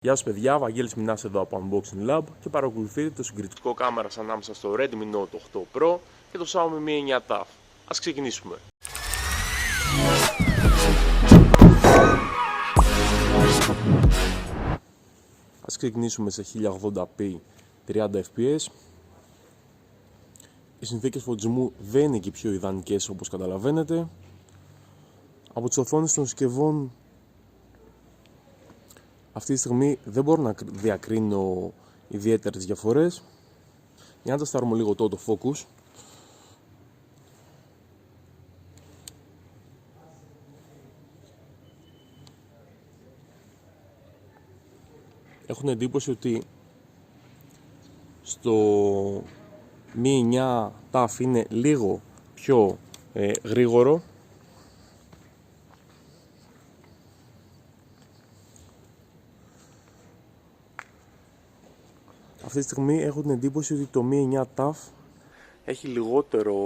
Γεια σας παιδιά, Βαγγέλης Μινάς εδώ από Unboxing Lab και παρακολουθείτε το συγκριτικό κάμερας ανάμεσα στο Redmi Note 8 Pro και το Xiaomi Mi 9 TAF. Ας ξεκινήσουμε. Ας ξεκινήσουμε σε 1080p 30 fps. Οι συνθήκες φωτισμού δεν είναι και πιο ιδανικές όπως καταλαβαίνετε. Από τις οθόνες των συσκευών αυτή τη στιγμή δεν μπορώ να διακρίνω ιδιαίτερες διαφορές. Για να τεστάρουμε λίγο το autofocus. Έχουν εντύπωση ότι στο Mi 9 TAF είναι λίγο πιο γρήγορο. Αυτή τη στιγμή έχω την εντύπωση ότι το Mi 9 TAF έχει λιγότερο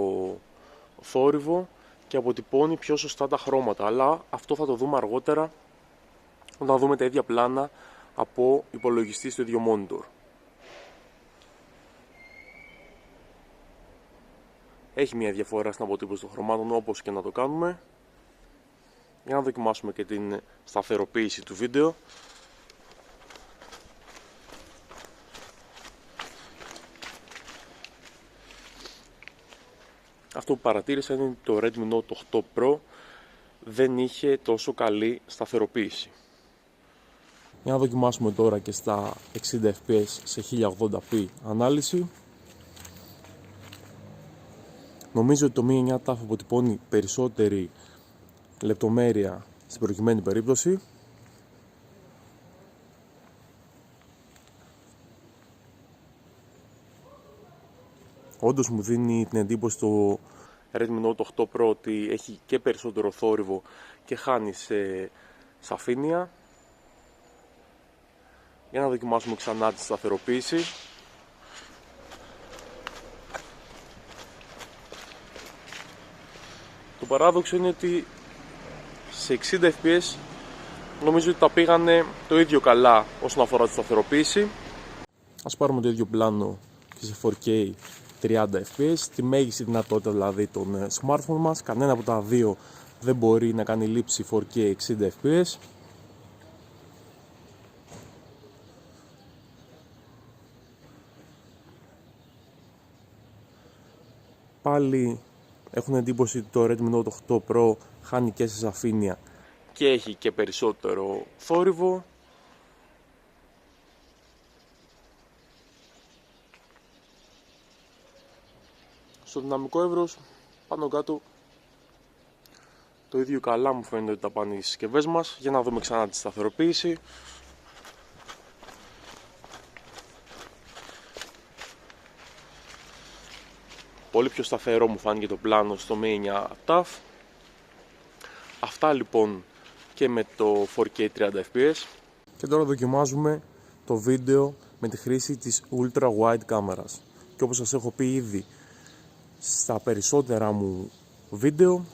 θόρυβο και αποτυπώνει πιο σωστά τα χρώματα, αλλά αυτό θα το δούμε αργότερα όταν δούμε τα ίδια πλάνα από υπολογιστή στο ίδιο monitor. Έχει μια διαφορά στην αποτύπωση των χρωμάτων όπως και να το κάνουμε. Για να δοκιμάσουμε και την σταθεροποίηση του βίντεο. Αυτό που παρατήρησα είναι ότι το Redmi Note 8 Pro δεν είχε τόσο καλή σταθεροποίηση. Για να δοκιμάσουμε τώρα και στα 60 fps σε 1080p ανάλυση. Νομίζω ότι το Mi 9 TAF αποτυπώνει περισσότερη λεπτομέρεια στην προκειμένη περίπτωση. Όντως μου δίνει την εντύπωση το Redmi Note 8 Pro ότι έχει και περισσότερο θόρυβο και χάνει σε σαφήνεια. Για να δοκιμάσουμε ξανά τη σταθεροποίηση. Το παράδοξο είναι ότι σε 60 fps νομίζω ότι τα πήγανε το ίδιο καλά όσον αφορά τη σταθεροποίηση. Ας πάρουμε το ίδιο πλάνο και σε 4K 30 fps, τη μέγιστη δυνατότητα δηλαδή των smartphone μας. Κανένα από τα δύο δεν μπορεί να κάνει λήψη 4K 60 fps. Πάλι έχουν εντύπωση ότι το Redmi Note 8 Pro χάνει και σε σαφήνεια και έχει και περισσότερο θόρυβο. Στο δυναμικό εύρος πάνω κάτω το ίδιο καλά μου φαίνεται ότι τα πάνε οι συσκευές μας. Για να δούμε ξανά τη σταθεροποίηση. Πολύ πιο σταθερό μου φάνηκε το πλάνο στο Mi 9 TAF. Αυτά λοιπόν και με το 4K 30 fps. Και τώρα δοκιμάζουμε το βίντεο με τη χρήση της Ultra Wide κάμερας. Και όπως σας έχω πει ήδη στα περισσότερα μου βίντεο,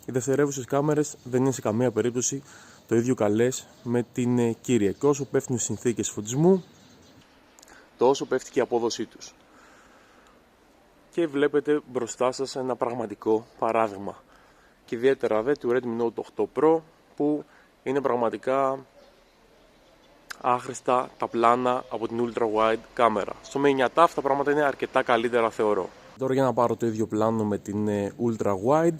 οι δευτερεύουσες κάμερες δεν είναι σε καμία περίπτωση το ίδιο καλές με την κύρια. Και όσο πέφτουν οι συνθήκες φωτισμού, τόσο πέφτει και η απόδοσή τους. Και βλέπετε μπροστά σας ένα πραγματικό παράδειγμα. Και ιδιαίτερα δε του Redmi Note 8 Pro, που είναι πραγματικά άχρηστα τα πλάνα από την Ultra Wide κάμερα. Στο Mi 9 TAF τα πράγματα είναι αρκετά καλύτερα θεωρώ. Τώρα για να πάρω το ίδιο πλάνο με την Ultra Wide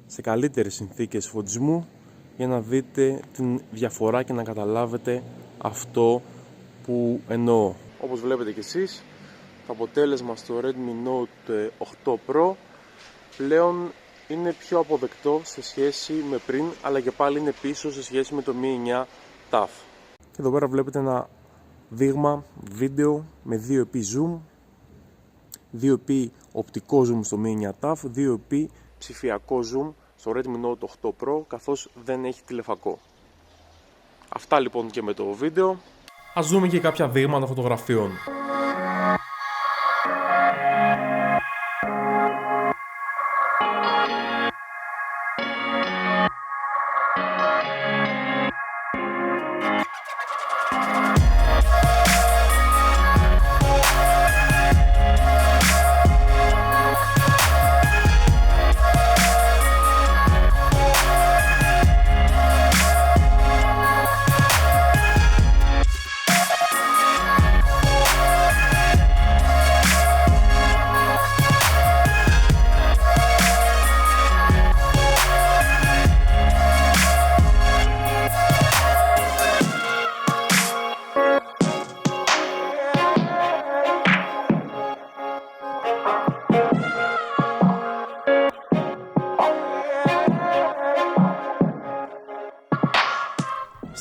σε καλύτερες συνθήκες φωτισμού, για να δείτε την διαφορά και να καταλάβετε αυτό που εννοώ. Όπως βλέπετε και εσείς, το αποτέλεσμα στο Redmi Note 8 Pro πλέον είναι πιο αποδεκτό σε σχέση με πριν, αλλά και πάλι είναι πίσω σε σχέση με το Mi 9 TAF. Και εδώ πέρα βλέπετε ένα δείγμα βίντεο με 2x zoom, 2x οπτικό zoom στο Mi 9 TAF, 2x ψηφιακό zoom στο Redmi Note 8 Pro, καθώς δεν έχει τηλεφακό. Αυτά λοιπόν και με το βίντεο. Ας δούμε και κάποια δείγματα φωτογραφιών.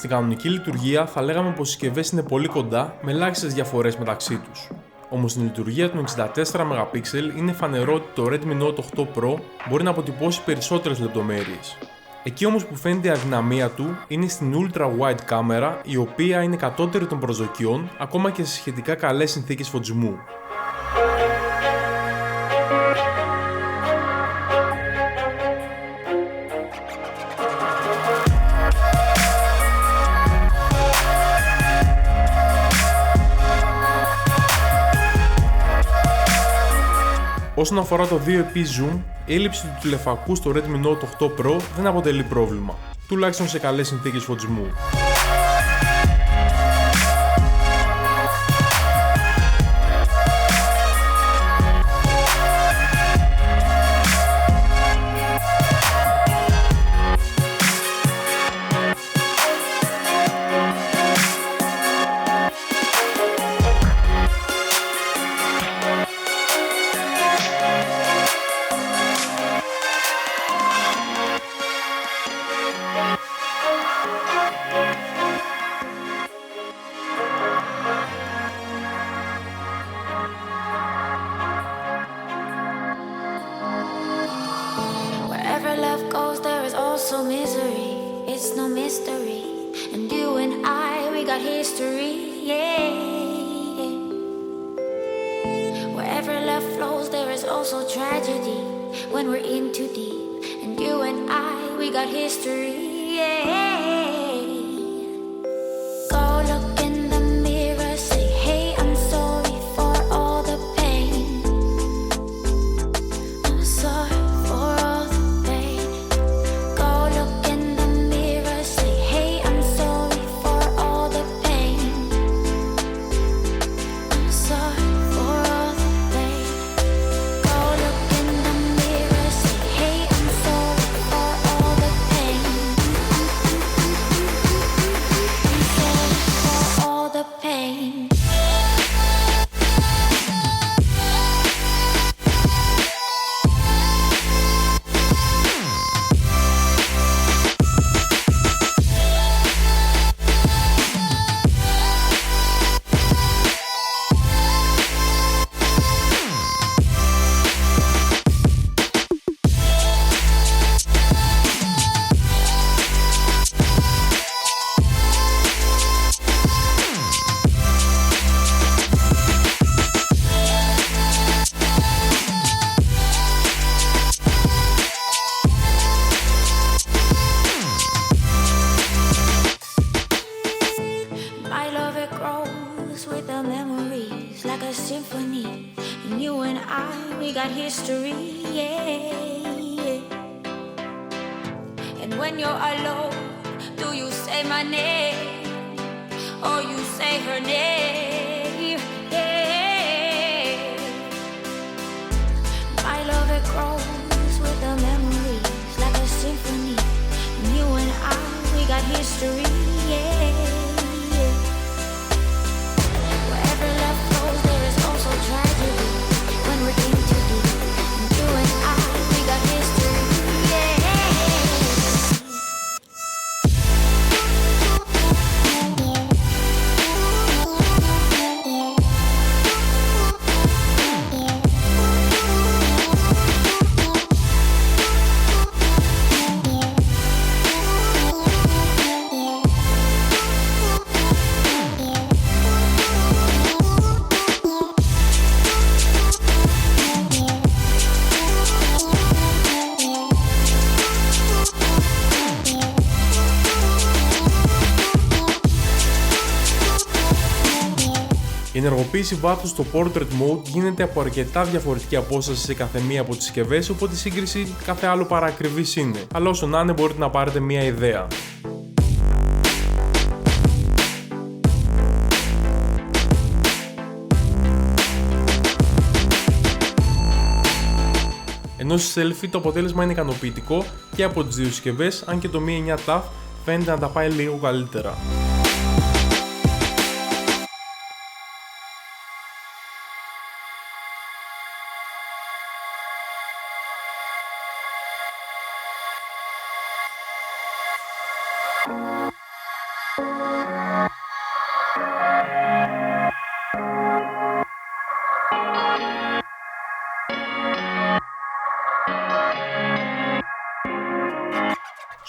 Στην κανονική λειτουργία θα λέγαμε πως οι συσκευές είναι πολύ κοντά με ελάχιστες διαφορές μεταξύ τους. Όμως στην λειτουργία των 64 MP είναι φανερό ότι το Redmi Note 8 Pro μπορεί να αποτυπώσει περισσότερες λεπτομέρειες. Εκεί όμως που φαίνεται η αδυναμία του είναι στην Ultra Wide κάμερα, η οποία είναι κατώτερη των προσδοκιών ακόμα και σε σχετικά καλές συνθήκες φωτισμού. Όσον αφορά το 2x zoom, η έλλειψη του τηλεφακού στο Redmi Note 8 Pro δεν αποτελεί πρόβλημα, τουλάχιστον σε καλές συνθήκες φωτισμού. Η ενεργοποίηση βάθους στο Portrait Mode γίνεται από αρκετά διαφορετική απόσταση σε κάθε μία από τις συσκευές, οπότε η σύγκριση κάθε άλλο παρακριβής είναι, αλλά όσο να είναι μπορείτε να πάρετε μία ιδέα. Ενώ στη selfie το αποτέλεσμα είναι ικανοποιητικό και από τις δύο συσκευές, αν και το Mi 9 TAF φαίνεται να τα πάει λίγο καλύτερα.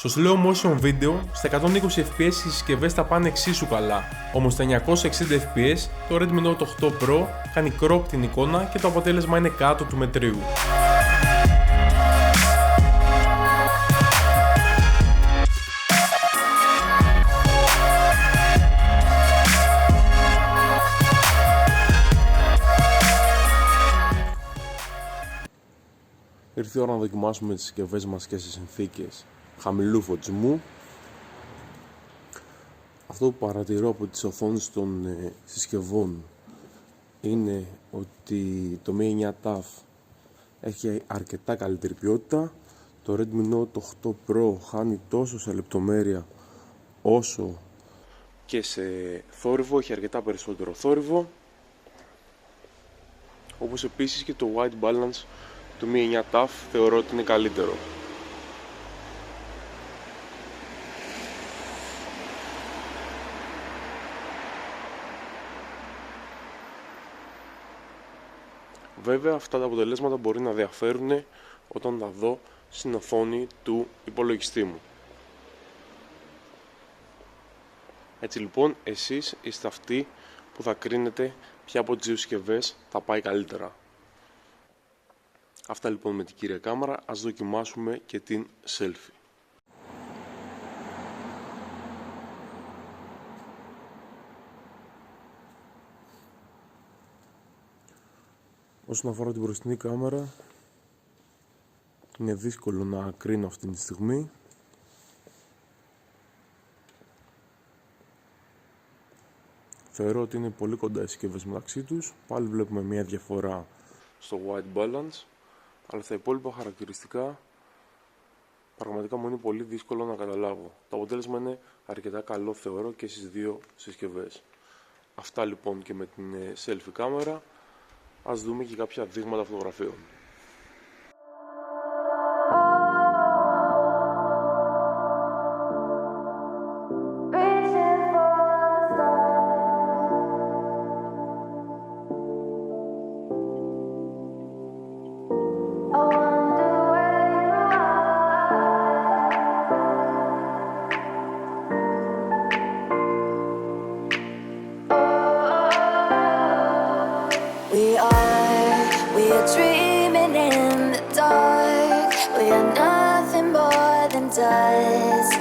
Στο slow motion video, στα 120 fps οι συσκευές θα πάνε εξίσου καλά, όμως στα 960 fps το Redmi Note 8 Pro κάνει crop την εικόνα και το αποτέλεσμα είναι κάτω του μετρίου. Ήρθε η ώρα να δοκιμάσουμε τις συσκευές μας και σε συνθήκες χαμηλού φωτισμού. Αυτό που παρατηρώ από τις οθόνες των συσκευών είναι ότι το Mi 9 TAF έχει αρκετά καλύτερη ποιότητα. Το Redmi Note 8 Pro χάνει τόσο σε λεπτομέρεια όσο και σε θόρυβο, έχει αρκετά περισσότερο θόρυβο. Όπως επίσης και το white balance του Mi 9 TAF θεωρώ ότι είναι καλύτερο. Βέβαια αυτά τα αποτελέσματα μπορεί να διαφέρουν όταν τα δω στην οθόνη του υπολογιστή μου. Έτσι λοιπόν εσείς είστε αυτοί που θα κρίνετε ποια από τις δύο συσκευές θα πάει καλύτερα. Αυτά λοιπόν με την κύρια κάμερα, ας δοκιμάσουμε και την selfie. Όσον αφορά την μπροστινή κάμερα, είναι δύσκολο να κρίνω αυτή τη στιγμή. Θεωρώ ότι είναι πολύ κοντά οι συσκευές μεταξύ τους. Πάλι βλέπουμε μια διαφορά στο white balance, αλλά στα υπόλοιπα χαρακτηριστικά πραγματικά μου είναι πολύ δύσκολο να καταλάβω. Το αποτέλεσμα είναι αρκετά καλό θεωρώ και στις δύο συσκευές. Αυτά λοιπόν και με την selfie κάμερα. Ας δούμε και κάποια δείγματα φωτογραφίων. We are dreaming in the dark. We are nothing more than dust.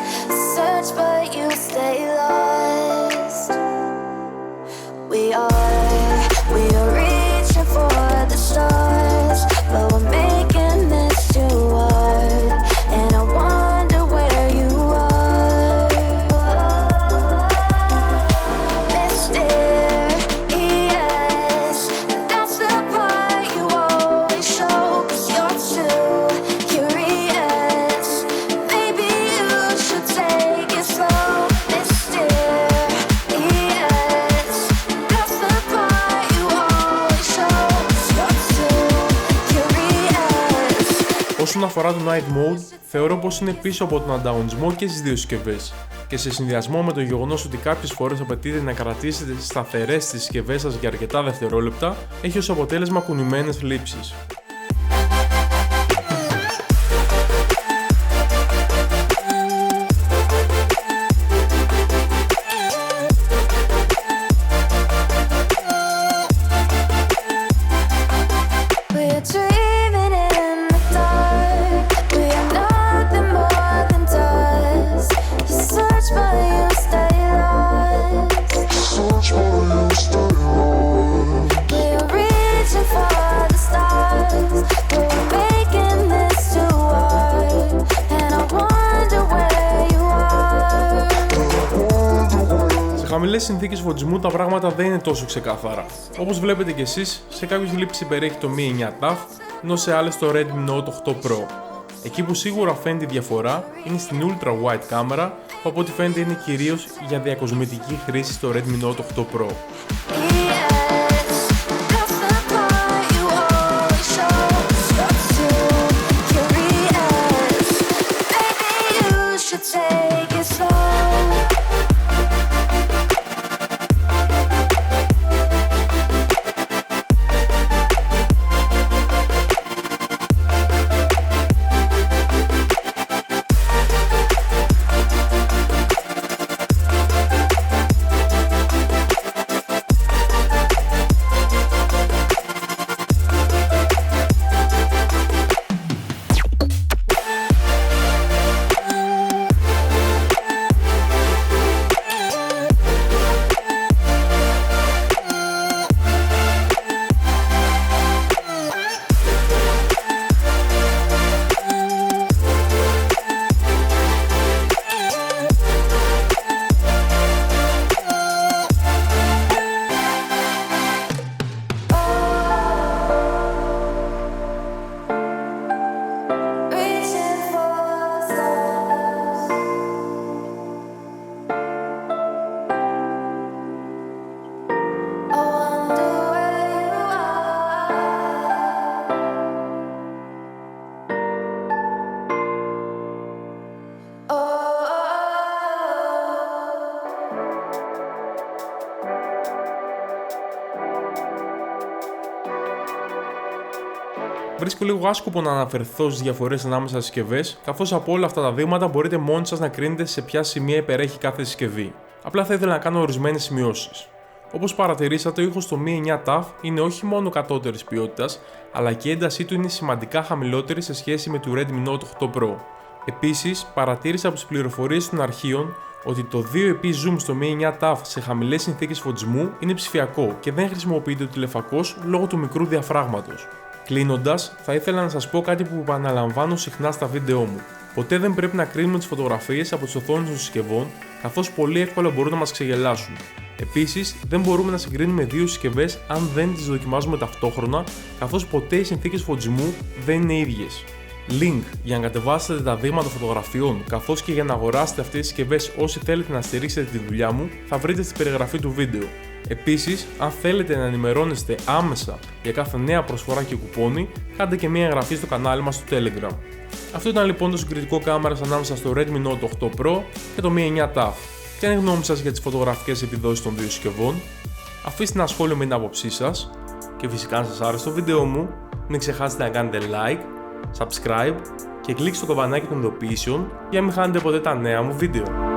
Search but you stay lost. We are reaching for the stars, but we're making this too hard. And I wonder where you are. Mysterious, that's the part you always show. 'Cause you're too curious. Maybe you should take it slow. Mysterious, that's the part you always show. 'Cause you're too curious. Όσον αφορά το Night Mode, θεωρώ πως είναι πίσω από τον ανταγωνισμό και στις δύο συσκευές. Και σε συνδυασμό με το γεγονός ότι κάποιες φορές απαιτείται να κρατήσετε σταθερές τις συσκευές σας για αρκετά δευτερόλεπτα, έχει ως αποτέλεσμα κουνημένες λήψεις. We are dreaming in the dark. We are nothing more than dust. You search but you stay lost. We are reaching for the stars, but we're making this too hard. And I wonder where you are. Σε χαμηλές συνθήκες φωτισμού τα πράγματα δεν είναι τόσο ξεκάθαρα. Όπως βλέπετε και εσείς, σε κάποιες λήψεις περιέχει το Mi 9 TAF, ενώ σε άλλες το Redmi Note 8 Pro. Εκεί που σίγουρα φαίνεται η διαφορά είναι στην Ultra Wide κάμερα, που από ό,τι φαίνεται είναι κυρίως για διακοσμητική χρήση στο Redmi Note 8 Pro. Yes, that's the part you always show. 'Cause you're too curious. Maybe you should take it slow. Βρίσκω λίγο άσκοπο να αναφερθώ στις διαφορές ανάμεσα στις συσκευές, καθώς από όλα αυτά τα δείγματα μπορείτε μόνοι σας να κρίνετε σε ποια σημεία υπερέχει κάθε συσκευή. Απλά θα ήθελα να κάνω ορισμένες σημειώσεις. Όπως παρατηρήσατε, ο ήχος στο Mi 9 TAF είναι όχι μόνο κατώτερης ποιότητας, αλλά και η έντασή του είναι σημαντικά χαμηλότερη σε σχέση με του Redmi Note 8 Pro. Επίσης, παρατήρησα από τις πληροφορίες των αρχείων ότι το 2x zoom στο Mi 9 TAF σε χαμηλές συνθήκες φωτισμού είναι ψηφιακό και δεν χρησιμοποιείται ο τηλεφακός λόγω του μικρού διαφράγματος. Κλείνοντας, θα ήθελα να σας πω κάτι που επαναλαμβάνω συχνά στα βίντεό μου. Ποτέ δεν πρέπει να κρίνουμε τις φωτογραφίες από τις οθόνες των συσκευών, καθώς πολύ εύκολα μπορούν να μας ξεγελάσουν. Επίσης, δεν μπορούμε να συγκρίνουμε δύο συσκευές αν δεν τις δοκιμάζουμε ταυτόχρονα, καθώς ποτέ οι συνθήκες φωτισμού δεν είναι ίδιες. Link για να κατεβάσετε τα δείγματα φωτογραφιών, καθώς και για να αγοράσετε αυτές τις συσκευές όσοι θέλετε να στηρίξετε τη δουλειά μου, θα βρείτε στην περιγραφή του βίντεο. Επίσης, αν θέλετε να ενημερώνεστε άμεσα για κάθε νέα προσφορά και κουπόνι, κάντε και μια εγγραφή στο κανάλι μας στο Telegram. Αυτό ήταν λοιπόν το συγκριτικό κάμερας ανάμεσα στο Redmi Note 8 Pro και το Mi 9 TAF. Ποια είναι η γνώμη σας για τις φωτογραφικές επιδόσεις των δύο συσκευών? Αφήστε ένα σχόλιο με την άποψή σας και φυσικά αν σας άρεσε το βίντεο μου, μην ξεχάσετε να κάνετε like, subscribe και κλικ στο καμπανάκι των ειδοποιήσεων για να μην χάνετε ποτέ τα νέα μου βίντεο.